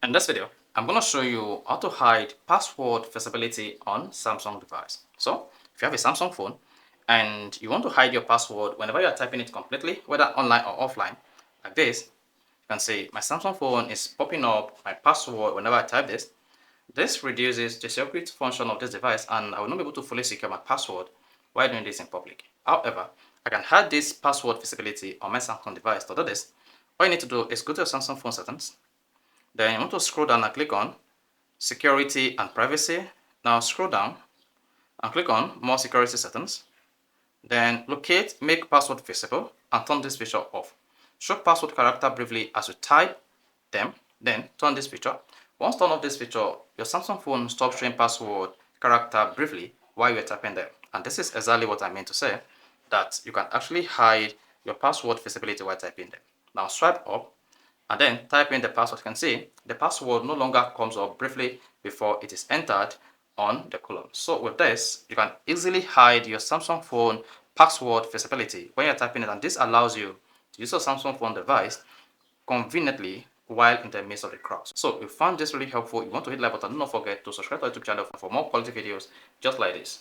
In this video, I'm going to show you how to hide password visibility on Samsung device. So, if you have a Samsung phone and you want to hide your password whenever you're typing it completely, whether online or offline, like this, you can see my Samsung phone is popping up my password whenever I type this. This reduces the security function of this device and I will not be able to fully secure my password while doing this in public. However, I can hide this password visibility on my Samsung device. To do this, all you need to do is go to your Samsung phone settings. Then you want to scroll down and click on Security and Privacy. Now scroll down and click on More Security Settings. Then locate Make Password Visible and turn this feature off. Show password character briefly as you type them, then turn this feature. Once turn off this feature, your Samsung phone stops showing password character briefly while you're typing them. And this is exactly what I mean to say, that you can actually hide your password visibility while typing them. Now swipe up and then type in the password. You can see the password no longer comes up briefly before it is entered on the column. So with this, you can easily hide your Samsung phone password visibility when you're typing it, and this allows you to use your Samsung phone device conveniently while in the midst of the crowd. So if you found this really helpful, you want to hit the like button, do not forget to subscribe to our YouTube channel for more quality videos just like this.